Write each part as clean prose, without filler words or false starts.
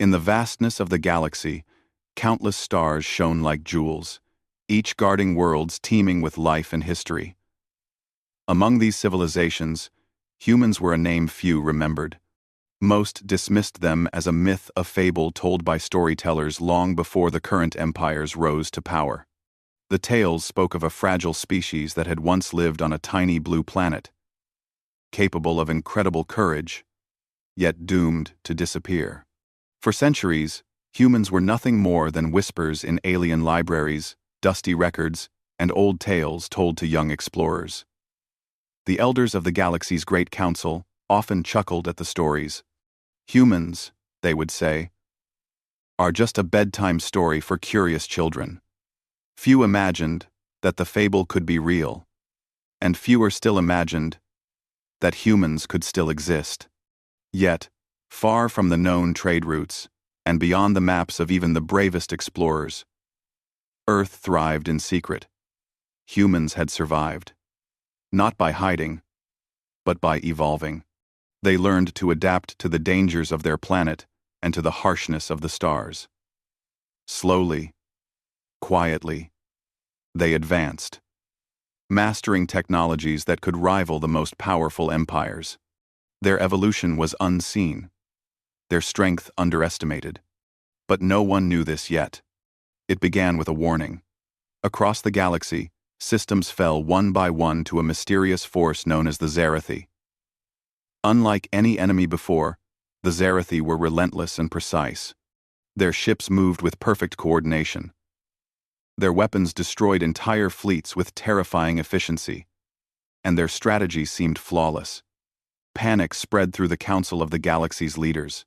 In the vastness of the galaxy, countless stars shone like jewels, each guarding worlds teeming with life and history. Among these civilizations, humans were a name few remembered. Most dismissed them as a myth, a fable told by storytellers long before the current empires rose to power. The tales spoke of a fragile species that had once lived on a tiny blue planet, capable of incredible courage, yet doomed to disappear. For centuries, humans were nothing more than whispers in alien libraries, dusty records, and old tales told to young explorers. The elders of the galaxy's great council often chuckled at the stories. Humans, they would say, are just a bedtime story for curious children. Few imagined that the fable could be real, and fewer still imagined that humans could still exist. Yet, far from the known trade routes, and beyond the maps of even the bravest explorers, Earth thrived in secret. Humans had survived, not by hiding, but by evolving. They learned to adapt to the dangers of their planet and to the harshness of the stars. Slowly, quietly, they advanced, mastering technologies that could rival the most powerful empires. Their evolution was unseen, their strength underestimated. But no one knew this yet. It began with a warning. Across the galaxy, systems fell one by one to a mysterious force known as the Zerathi. Unlike any enemy before, the Zerathi were relentless and precise. Their ships moved with perfect coordination. Their weapons destroyed entire fleets with terrifying efficiency, and their strategy seemed flawless. Panic spread through the council of the galaxy's leaders.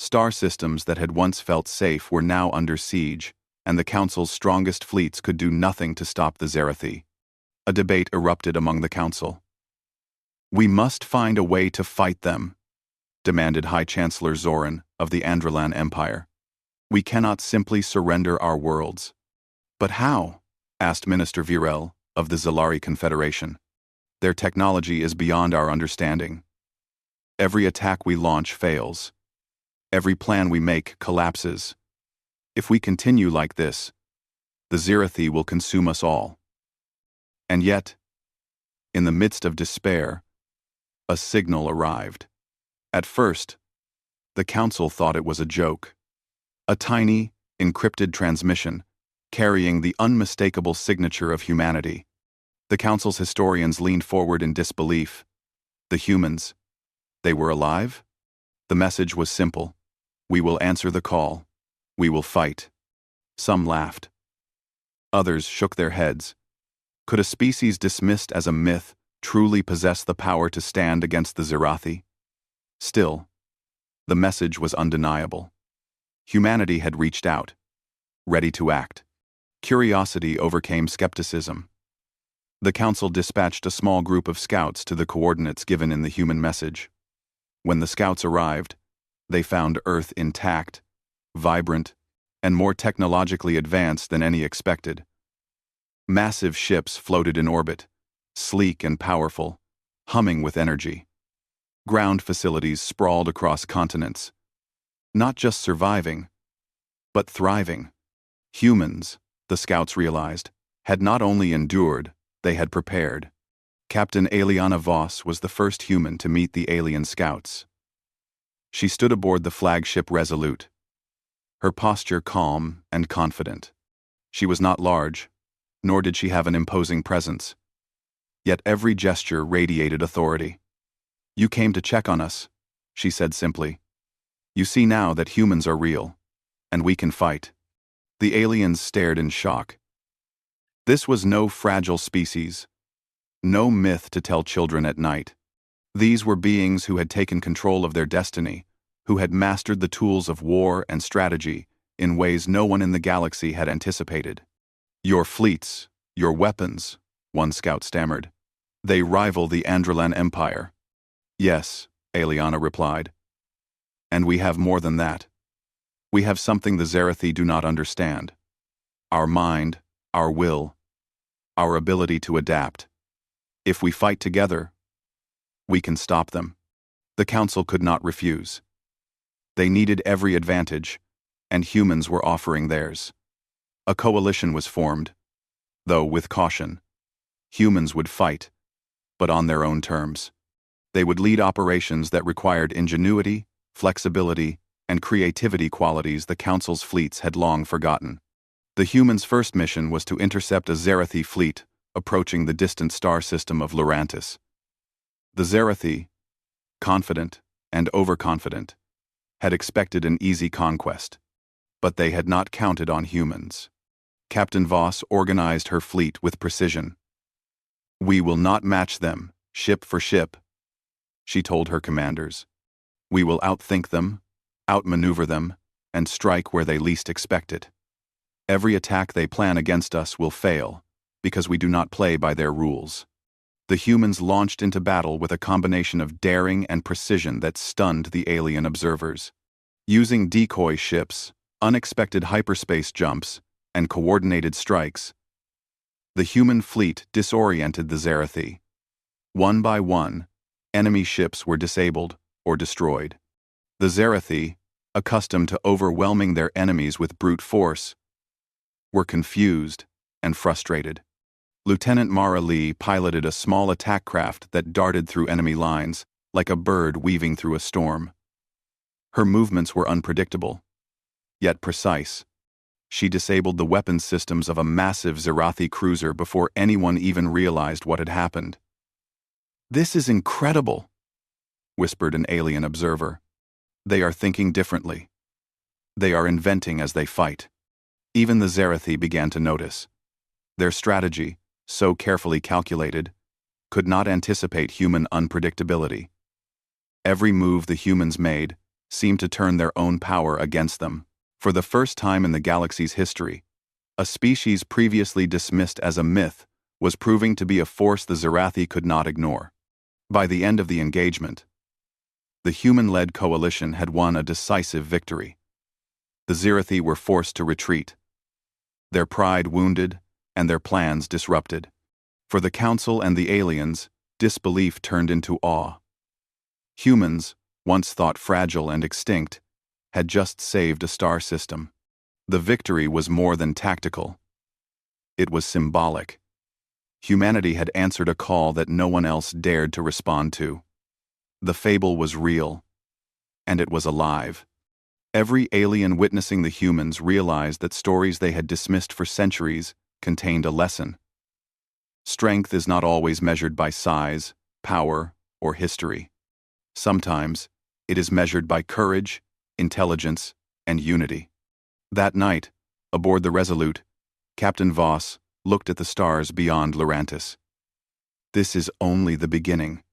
Star systems that had once felt safe were now under siege, and the council's strongest fleets could do nothing to stop the Zerathi. A debate erupted among the council. "We must find a way to fight them," demanded High Chancellor Zoran of the Androlan Empire. "We cannot simply surrender our worlds." "But how?" asked Minister Virel of the Zalari Confederation. "Their technology is beyond our understanding. Every attack we launch fails. Every plan we make collapses. If we continue like this, the Zerathi will consume us all." And yet, in the midst of despair, a signal arrived. At first, the council thought it was a joke. A tiny, encrypted transmission, carrying the unmistakable signature of humanity. The council's historians leaned forward in disbelief. The humans, they were alive? The message was simple. "We will answer the call. We will fight." Some laughed. Others shook their heads. Could a species dismissed as a myth truly possess the power to stand against the Zerathi? Still, the message was undeniable. Humanity had reached out, ready to act. Curiosity overcame skepticism. The council dispatched a small group of scouts to the coordinates given in the human message. When the scouts arrived, they found Earth intact, vibrant, and more technologically advanced than any expected. Massive ships floated in orbit, sleek and powerful, humming with energy. Ground facilities sprawled across continents. Not just surviving, but thriving. Humans, the scouts realized, had not only endured, they had prepared. Captain Eliana Voss was the first human to meet the alien scouts. She stood aboard the flagship Resolute, her posture calm and confident. She was not large, nor did she have an imposing presence. Yet every gesture radiated authority. "You came to check on us," she said simply. "You see now that humans are real, and we can fight." The aliens stared in shock. This was no fragile species, no myth to tell children at night. These were beings who had taken control of their destiny, who had mastered the tools of war and strategy in ways no one in the galaxy had anticipated. "Your fleets, your weapons," one scout stammered. "They rival the Androlan Empire." "Yes," Eliana replied. "And we have more than that. We have something the Zerathi do not understand. Our mind, our will, our ability to adapt. If we fight together, we can stop them." The council could not refuse. They needed every advantage, and humans were offering theirs. A coalition was formed, though with caution. Humans would fight, but on their own terms. They would lead operations that required ingenuity, flexibility, and creativity qualities the Council's fleets had long forgotten. The humans' first mission was to intercept a Zerathi fleet approaching the distant star system of Lurantis. The Zerathi, confident and overconfident, had expected an easy conquest, but they had not counted on humans. Captain Voss organized her fleet with precision. "We will not match them, ship for ship," she told her commanders. "We will outthink them, outmaneuver them, and strike where they least expect it. Every attack they plan against us will fail, because we do not play by their rules." The humans launched into battle with a combination of daring and precision that stunned the alien observers. Using decoy ships, unexpected hyperspace jumps, and coordinated strikes, the human fleet disoriented the Zerathi. One by one, enemy ships were disabled or destroyed. The Zerathi, accustomed to overwhelming their enemies with brute force, were confused and frustrated. Lieutenant Mara Lee piloted a small attack craft that darted through enemy lines like a bird weaving through a storm. Her movements were unpredictable, yet precise. She disabled the weapons systems of a massive Zerathi cruiser before anyone even realized what had happened. "This is incredible," whispered an alien observer. "They are thinking differently. They are inventing as they fight." Even the Zerathi began to notice. Their strategy, so carefully calculated, could not anticipate human unpredictability. Every move the humans made seemed to turn their own power against them. For the first time in the galaxy's history, a species previously dismissed as a myth was proving to be a force the Zerathi could not ignore. By the end of the engagement, the human-led coalition had won a decisive victory. The Zerathi were forced to retreat, their pride wounded and their plans disrupted. For the Council and the aliens, disbelief turned into awe. Humans, once thought fragile and extinct, had just saved a star system. The victory was more than tactical. It was symbolic. Humanity had answered a call that no one else dared to respond to. The fable was real, and it was alive. Every alien witnessing the humans realized that stories they had dismissed for centuries contained a lesson. Strength is not always measured by size, power, or history. Sometimes, it is measured by courage, intelligence, and unity. That night, aboard the Resolute, Captain Voss looked at the stars beyond Lurantis. "This is only the beginning,"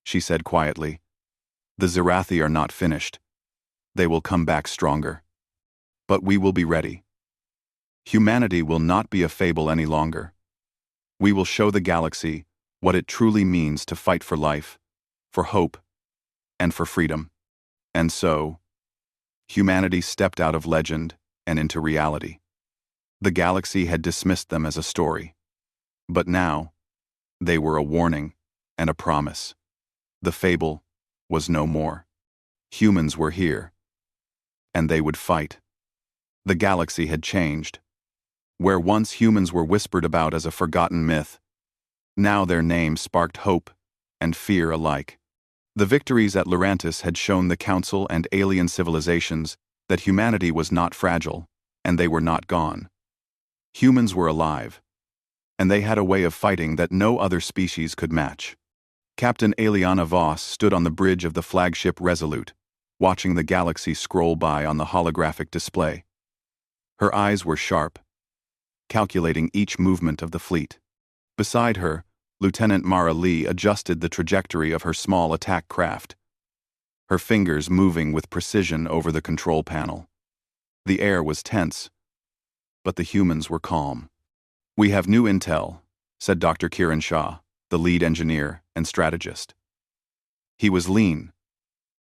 she said quietly. "The Zerathi are not finished. They will come back stronger. But we will be ready. Humanity will not be a fable any longer. We will show the galaxy what it truly means to fight for life, for hope, and for freedom." And so, humanity stepped out of legend and into reality. The galaxy had dismissed them as a story. But now, they were a warning and a promise. The fable was no more. Humans were here, and they would fight. The galaxy had changed. Where once humans were whispered about as a forgotten myth, now their name sparked hope and fear alike. The victories at Lurantis had shown the Council and alien civilizations that humanity was not fragile, and they were not gone. Humans were alive, and they had a way of fighting that no other species could match. Captain Eliana Voss stood on the bridge of the flagship Resolute, watching the galaxy scroll by on the holographic display. Her eyes were sharp, calculating each movement of the fleet. Beside her, Lieutenant Mara Lee adjusted the trajectory of her small attack craft, her fingers moving with precision over the control panel. The air was tense, but the humans were calm. "We have new intel," said Dr. Kiran Shah, the lead engineer and strategist. He was lean,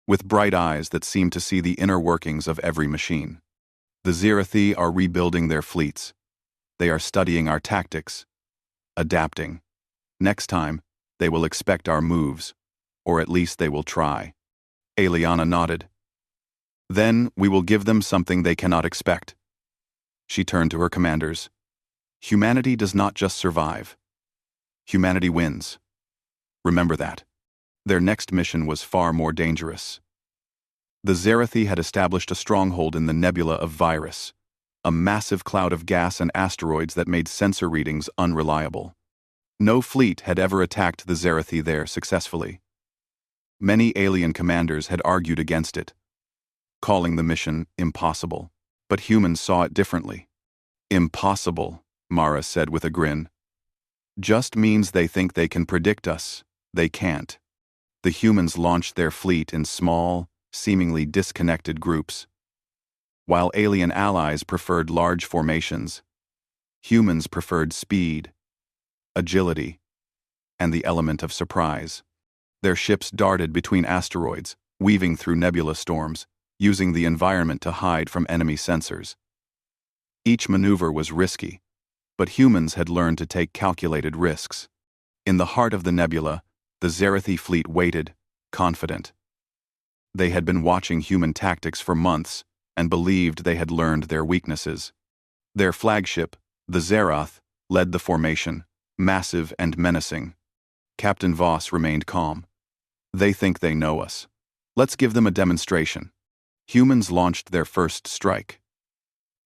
with bright eyes that seemed to see the inner workings of every machine. "The Zerathi are rebuilding their fleets. They are studying our tactics, adapting. Next time, they will expect our moves, or at least they will try." Eliana nodded. Then we will give them something they cannot expect. She turned to her commanders. Humanity does not just survive. Humanity wins. Remember that. Their next mission was far more dangerous. The Zerathi had established a stronghold in the nebula of Virus, a massive cloud of gas and asteroids that made sensor readings unreliable. No fleet had ever attacked the Zerathi there successfully. Many alien commanders had argued against it, calling the mission impossible, but humans saw it differently. Impossible, Mara said with a grin. Just means they think they can predict us. They can't. The humans launched their fleet in small, seemingly disconnected groups. While alien allies preferred large formations, humans preferred speed, agility, and the element of surprise. Their ships darted between asteroids, weaving through nebula storms, using the environment to hide from enemy sensors. Each maneuver was risky, but humans had learned to take calculated risks. In the heart of the nebula, the Zerathi fleet waited, confident. They had been watching human tactics for months and believed they had learned their weaknesses. Their flagship, the Zerath, led the formation, massive and menacing. Captain Voss remained calm. They think they know us. Let's give them a demonstration. Humans launched their first strike.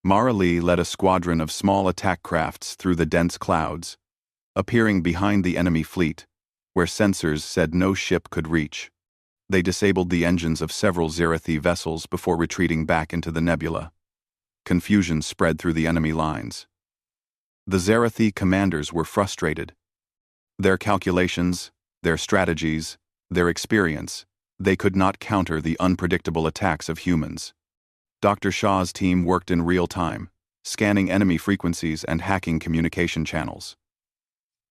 Mara Lee led a squadron of small attack crafts through the dense clouds, appearing behind the enemy fleet, where sensors said no ship could reach. They disabled the engines of several Zerathi vessels before retreating back into the nebula. Confusion spread through the enemy lines. The Zerathi commanders were frustrated. Their calculations, their strategies, their experience, they could not counter the unpredictable attacks of humans. Dr. Shah's team worked in real time, scanning enemy frequencies and hacking communication channels.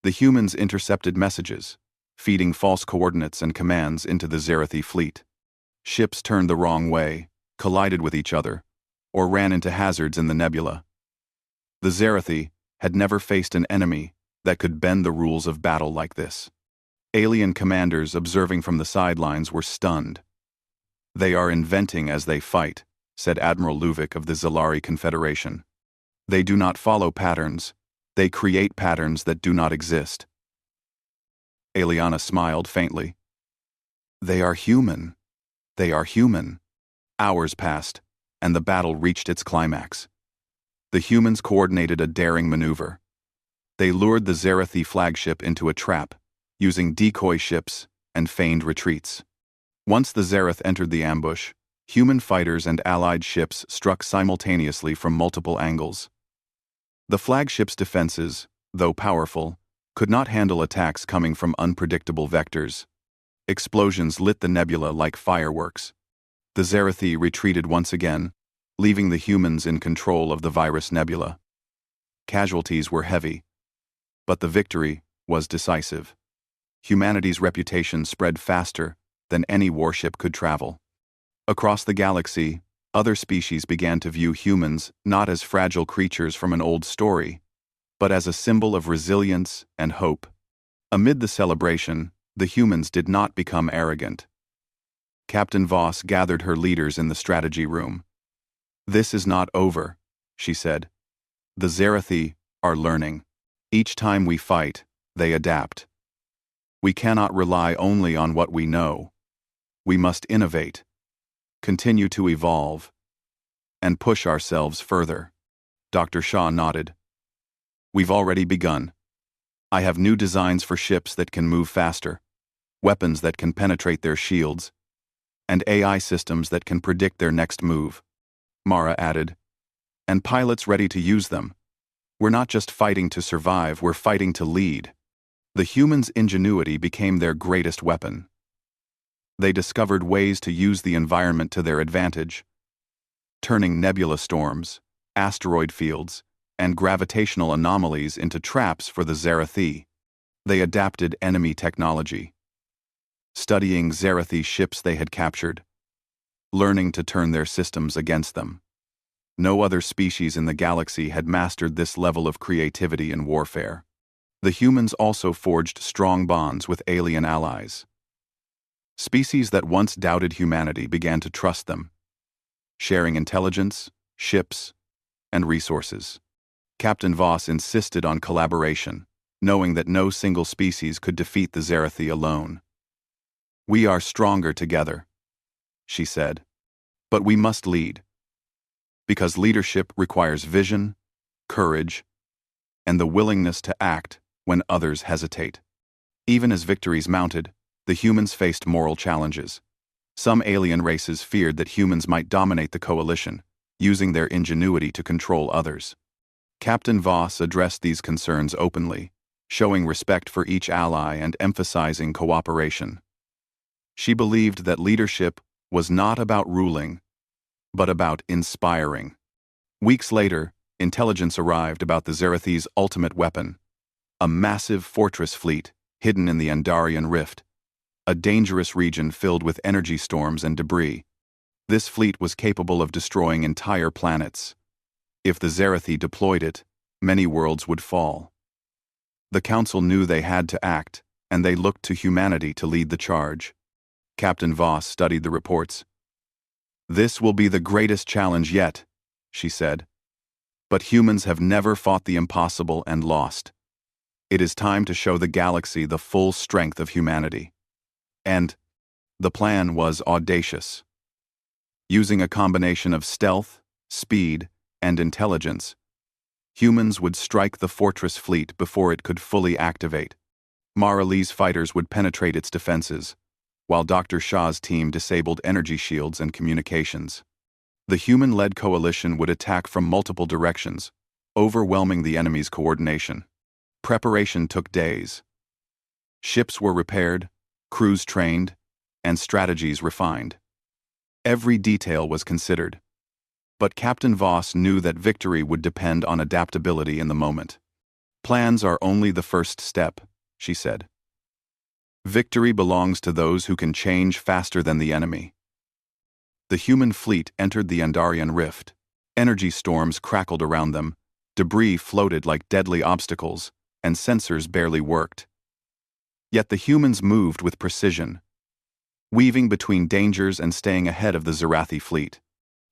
The humans intercepted messages, feeding false coordinates and commands into the Zerathi fleet. Ships turned the wrong way, collided with each other, or ran into hazards in the nebula. The Zerathi had never faced an enemy that could bend the rules of battle like this. Alien commanders observing from the sidelines were stunned. They are inventing as they fight, said Admiral Luvic of the Zalari Confederation. They do not follow patterns, they create patterns that do not exist. Eliana smiled faintly. They are human. They are human. Hours passed, and the battle reached its climax. The humans coordinated a daring maneuver. They lured the Zerathi flagship into a trap, using decoy ships and feigned retreats. Once the Zerath entered the ambush, human fighters and allied ships struck simultaneously from multiple angles. The flagship's defenses, though powerful, could not handle attacks coming from unpredictable vectors. Explosions lit the nebula like fireworks. The Zerathi retreated once again, leaving the humans in control of the Virus Nebula. Casualties were heavy, but the victory was decisive. Humanity's reputation spread faster than any warship could travel. Across the galaxy, other species began to view humans not as fragile creatures from an old story, but as a symbol of resilience and hope. Amid the celebration, the humans did not become arrogant. Captain Voss gathered her leaders in the strategy room. This is not over, she said. The Zerathi are learning. Each time we fight, they adapt. We cannot rely only on what we know. We must innovate, continue to evolve, and push ourselves further. Dr. Shah nodded. We've already begun. I have new designs for ships that can move faster, weapons that can penetrate their shields, and AI systems that can predict their next move. Mara added, and pilots ready to use them. We're not just fighting to survive, we're fighting to lead. The humans' ingenuity became their greatest weapon. They discovered ways to use the environment to their advantage, turning nebula storms, asteroid fields, and gravitational anomalies into traps for the Zerathi. They adapted enemy technology, studying Zerathi ships they had captured, learning to turn their systems against them. No other species in the galaxy had mastered this level of creativity in warfare. The humans also forged strong bonds with alien allies. Species that once doubted humanity began to trust them. sharing intelligence, ships, and resources. Captain Voss insisted on collaboration, knowing that no single species could defeat the Zerathi alone. "We are stronger together," she said. "But we must lead. Because leadership requires vision, courage, and the willingness to act when others hesitate." Even as victories mounted, the humans faced moral challenges. Some alien races feared that humans might dominate the coalition, using their ingenuity to control others. Captain Voss addressed these concerns openly, showing respect for each ally and emphasizing cooperation. She believed that leadership was not about ruling, but about inspiring. Weeks later, intelligence arrived about the Zerathi's ultimate weapon, a massive fortress fleet hidden in the Andarian Rift, a dangerous region filled with energy storms and debris. This fleet was capable of destroying entire planets. If the Zerathi deployed it, many worlds would fall. The Council knew they had to act, and they looked to humanity to lead the charge. Captain Voss studied the reports. "This will be the greatest challenge yet," she said. "But humans have never fought the impossible and lost. It is time to show the galaxy the full strength of humanity." And the plan was audacious. Using a combination of stealth, speed, and intelligence, humans would strike the fortress fleet before it could fully activate. Mara Lee's fighters would penetrate its defenses, while Dr. Shah's team disabled energy shields and communications. The human-led coalition would attack from multiple directions, overwhelming the enemy's coordination. Preparation took days. Ships were repaired, crews trained, and strategies refined. Every detail was considered. But Captain Voss knew that victory would depend on adaptability in the moment. "Plans are only the first step," she said. "Victory belongs to those who can change faster than the enemy." The human fleet entered the Andarian Rift. Energy storms crackled around them, debris floated like deadly obstacles, and sensors barely worked. Yet the humans moved with precision, weaving between dangers and staying ahead of the Zerathi fleet.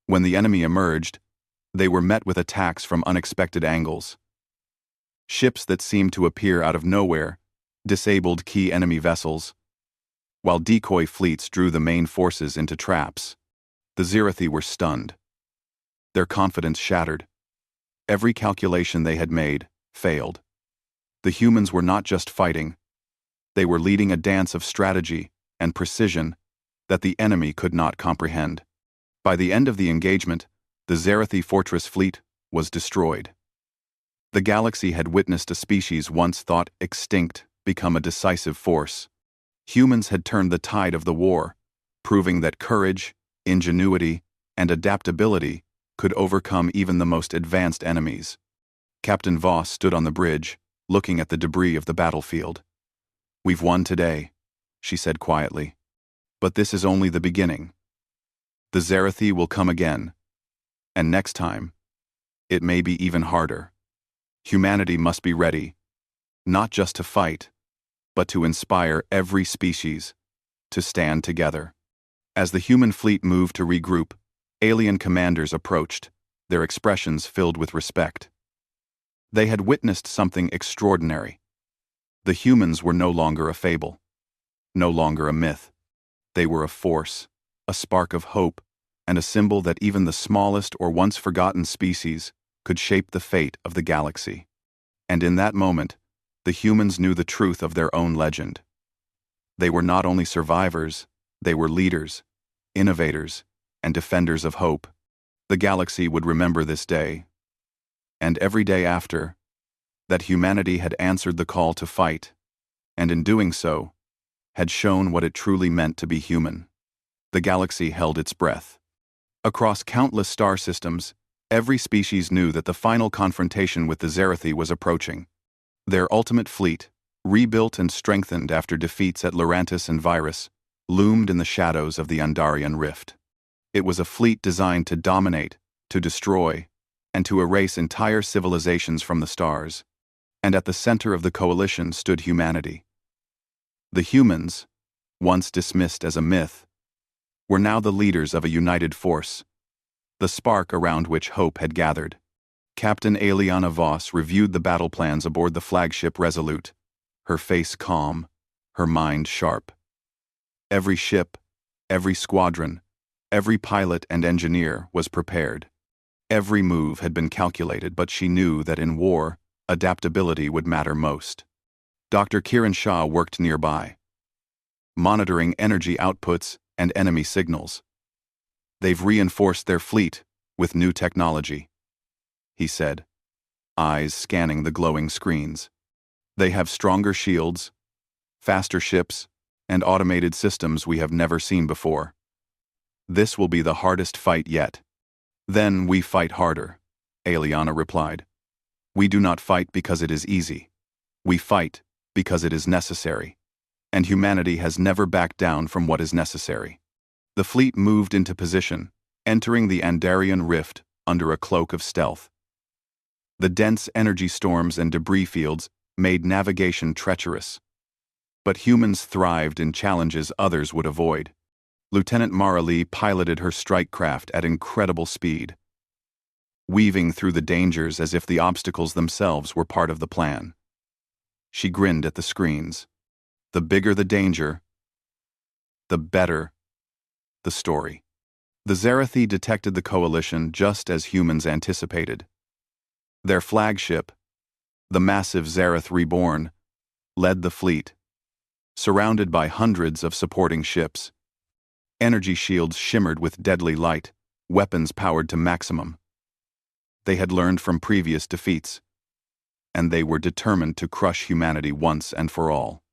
When the enemy emerged, they were met with attacks from unexpected angles. Ships that seemed to appear out of nowhere disabled key enemy vessels, while decoy fleets drew the main forces into traps. The Zerathi were stunned. Their confidence shattered. Every calculation they had made failed. The humans were not just fighting. They were leading a dance of strategy and precision that the enemy could not comprehend. By the end of the engagement, the Zerathi fortress fleet was destroyed. The galaxy had witnessed a species once thought extinct become a decisive force. Humans had turned the tide of the war, proving that courage, ingenuity, and adaptability could overcome even the most advanced enemies. Captain Voss stood on the bridge, looking at the debris of the battlefield. "We've won today," she said quietly. "But this is only the beginning. The Zerathi will come again, and next time, it may be even harder. Humanity must be ready, not just to fight, but to inspire every species to stand together." As the human fleet moved to regroup, alien commanders approached, their expressions filled with respect. They had witnessed something extraordinary. The humans were no longer a fable, no longer a myth. They were a force, a spark of hope, and a symbol that even the smallest or once forgotten species could shape the fate of the galaxy. And in that moment, the humans knew the truth of their own legend. They were not only survivors, they were leaders, innovators, and defenders of hope. The galaxy would remember this day, and every day after, that humanity had answered the call to fight, and in doing so, had shown what it truly meant to be human. The galaxy held its breath. Across countless star systems, every species knew that the final confrontation with the Zerathi was approaching. Their ultimate fleet, rebuilt and strengthened after defeats at Lurantis and Virus, loomed in the shadows of the Andarian Rift. It was a fleet designed to dominate, to destroy, and to erase entire civilizations from the stars. And at the center of the coalition stood humanity. The humans, once dismissed as a myth, were now the leaders of a united force, the spark around which hope had gathered. Captain Aliana Voss reviewed the battle plans aboard the flagship Resolute, her face calm, her mind sharp. Every ship, every squadron, every pilot and engineer was prepared. Every move had been calculated, but she knew that in war, adaptability would matter most. Dr. Kiran Shah worked nearby, monitoring energy outputs and enemy signals. "They've reinforced their fleet with new technology," he said, eyes scanning the glowing screens. "They have stronger shields, faster ships, and automated systems we have never seen before. This will be the hardest fight yet." "Then we fight harder," Aliana replied. "We do not fight because it is easy. We fight because it is necessary. And humanity has never backed down from what is necessary." The fleet moved into position, entering the Andarian Rift under a cloak of stealth. The dense energy storms and debris fields made navigation treacherous. But humans thrived in challenges others would avoid. Lieutenant Mara Lee piloted her strike craft at incredible speed, weaving through the dangers as if the obstacles themselves were part of the plan. She grinned at the screens. The bigger the danger, the better the story. The Zarathi detected the coalition just as humans anticipated. Their flagship, the massive Zarath Reborn, led the fleet, surrounded by hundreds of supporting ships. Energy shields shimmered with deadly light, weapons powered to maximum. They had learned from previous defeats, and they were determined to crush humanity once and for all.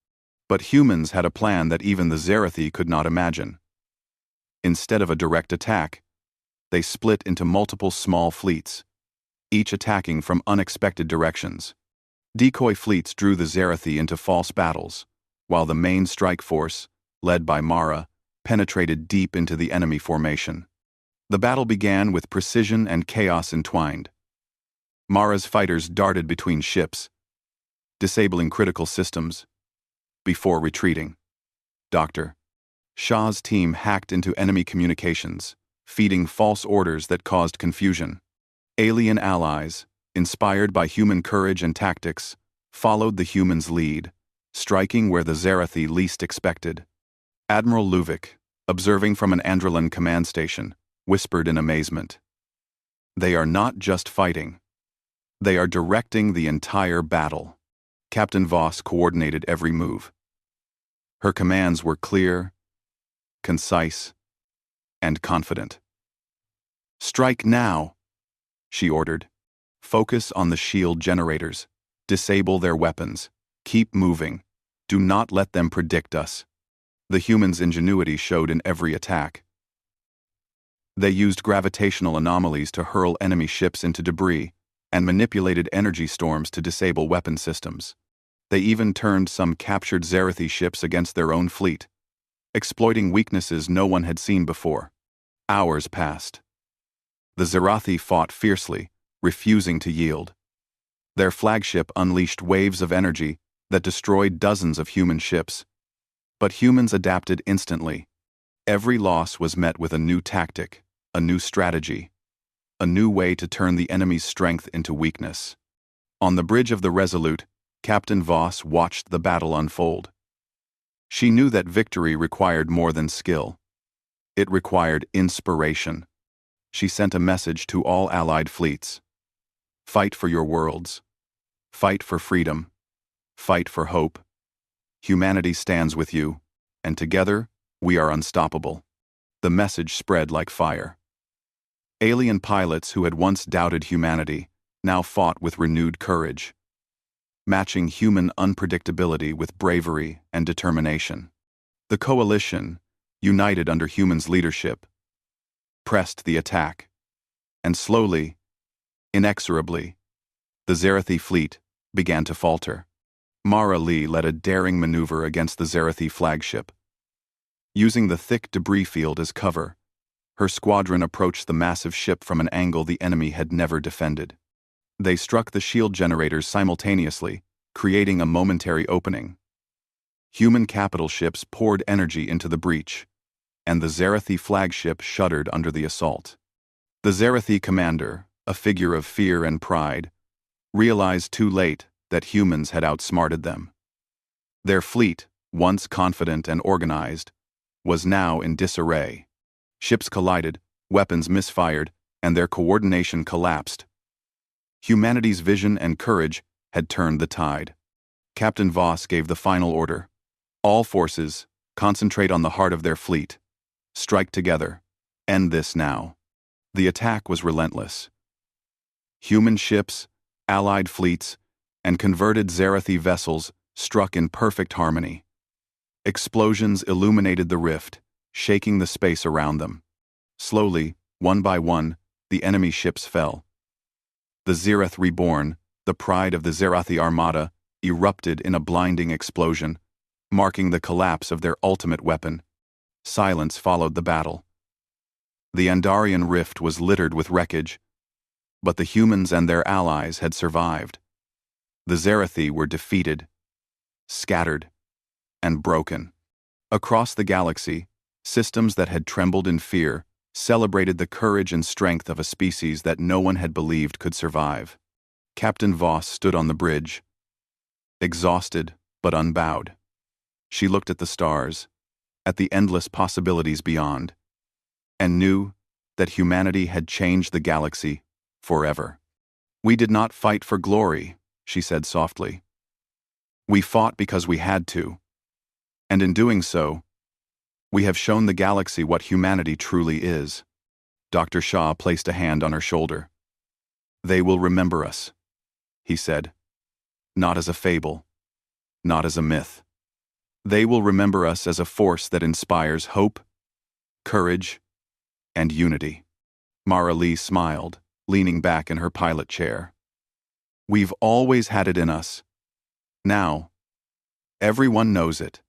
But humans had a plan that even the Zarathi could not imagine. Instead of a direct attack, they split into multiple small fleets, each attacking from unexpected directions. Decoy fleets drew the Zarathi into false battles, while the main strike force, led by Mara, penetrated deep into the enemy formation. The battle began with precision and chaos entwined. Mara's fighters darted between ships, disabling critical systems, before retreating. Dr. Shah's team hacked into enemy communications, feeding false orders that caused confusion. Alien allies, inspired by human courage and tactics, followed the humans' lead, striking where the Zarathi least expected. Admiral Luvic, observing from an Androlan command station, whispered in amazement. "They are not just fighting. They are directing the entire battle." Captain Voss coordinated every move. Her commands were clear, concise, and confident. "Strike now," she ordered. "Focus on the shield generators. Disable their weapons. Keep moving. Do not let them predict us." The humans' ingenuity showed in every attack. They used gravitational anomalies to hurl enemy ships into debris, and manipulated energy storms to disable weapon systems. They even turned some captured Zarathi ships against their own fleet, exploiting weaknesses no one had seen before. Hours passed. The Zarathi fought fiercely, refusing to yield. Their flagship unleashed waves of energy that destroyed dozens of human ships. But humans adapted instantly. Every loss was met with a new tactic, a new strategy, a new way to turn the enemy's strength into weakness. On the bridge of the Resolute, Captain Voss watched the battle unfold. She knew that victory required more than skill. It required inspiration. She sent a message to all allied fleets. Fight for your worlds. Fight for freedom. Fight for hope. Humanity stands with you, and together, we are unstoppable. The message spread like fire. Alien pilots who had once doubted humanity now fought with renewed courage, matching human unpredictability with bravery and determination. The coalition, united under humans' leadership, pressed the attack, and slowly, inexorably, the Zarathi fleet began to falter. Mara Lee led a daring maneuver against the Zarathi flagship. Using the thick debris field as cover, her squadron approached the massive ship from an angle the enemy had never defended. They struck the shield generators simultaneously, creating a momentary opening. Human capital ships poured energy into the breach, and the Zarathi flagship shuddered under the assault. The Zerathi commander, a figure of fear and pride, realized too late that humans had outsmarted them. Their fleet, once confident and organized, was now in disarray. Ships collided, weapons misfired, and their coordination collapsed. Humanity's vision and courage had turned the tide. Captain Voss gave the final order. All forces, concentrate on the heart of their fleet. Strike together. End this now. The attack was relentless. Human ships, allied fleets, and converted Zerathi vessels struck in perfect harmony. Explosions illuminated the rift, shaking the space around them. Slowly, one by one, the enemy ships fell. The Zerath reborn, the pride of the Zerathi armada, erupted in a blinding explosion, marking the collapse of their ultimate weapon. Silence followed the battle. The Andarian rift was littered with wreckage, but the humans and their allies had survived. The Zerathi were defeated, scattered, and broken. Across the galaxy, systems that had trembled in fear celebrated the courage and strength of a species that no one had believed could survive. Captain Voss stood on the bridge, exhausted but unbowed. She looked at the stars, at the endless possibilities beyond, and knew that humanity had changed the galaxy forever. "We did not fight for glory," she said softly. "We fought because we had to. And in doing so, we have shown the galaxy what humanity truly is." Dr. Shaw placed a hand on her shoulder. "They will remember us," he said. "Not as a fable, not as a myth. They will remember us as a force that inspires hope, courage, and unity." Mara Lee smiled, leaning back in her pilot chair. "We've always had it in us. Now, everyone knows it."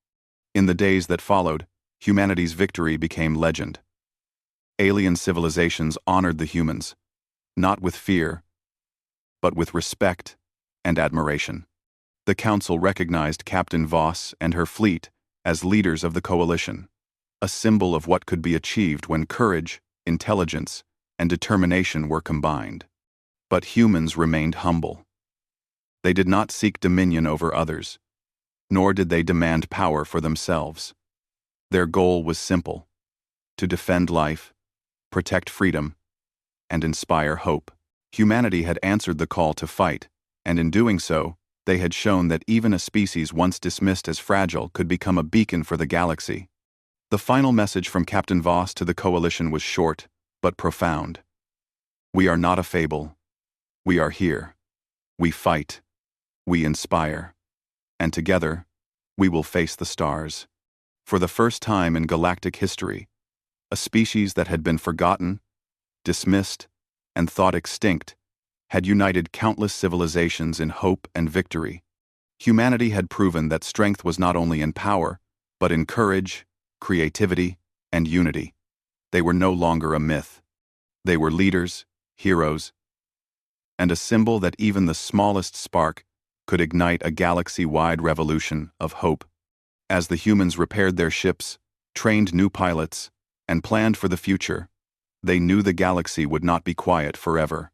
In the days that followed, humanity's victory became legend. Alien civilizations honored the humans, not with fear, but with respect and admiration. The Council recognized Captain Voss and her fleet as leaders of the coalition, a symbol of what could be achieved when courage, intelligence, and determination were combined. But humans remained humble. They did not seek dominion over others, nor did they demand power for themselves. Their goal was simple: to defend life, protect freedom, and inspire hope. Humanity had answered the call to fight, and in doing so, they had shown that even a species once dismissed as fragile could become a beacon for the galaxy. The final message from Captain Voss to the coalition was short, but profound. "We are not a fable. We are here. We fight. We inspire. And together, we will face the stars." For the first time in galactic history, a species that had been forgotten, dismissed, and thought extinct had united countless civilizations in hope and victory. Humanity had proven that strength was not only in power, but in courage, creativity, and unity. They were no longer a myth. They were leaders, heroes, and a symbol that even the smallest spark could ignite a galaxy-wide revolution of hope. As the humans repaired their ships, trained new pilots, and planned for the future, they knew the galaxy would not be quiet forever.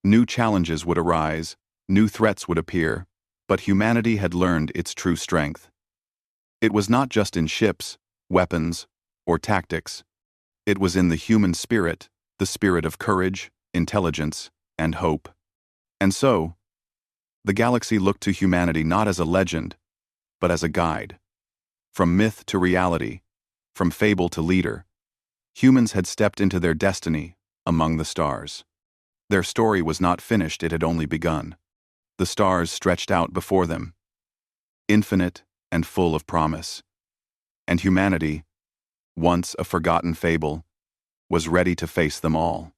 New challenges would arise, new threats would appear, but humanity had learned its true strength. It was not just in ships, weapons, or tactics. It was in the human spirit, the spirit of courage, intelligence, and hope. And so, the galaxy looked to humanity not as a legend, but as a guide. From myth to reality, from fable to leader, humans had stepped into their destiny among the stars. Their story was not finished, it had only begun. The stars stretched out before them, infinite and full of promise. And humanity, once a forgotten fable, was ready to face them all.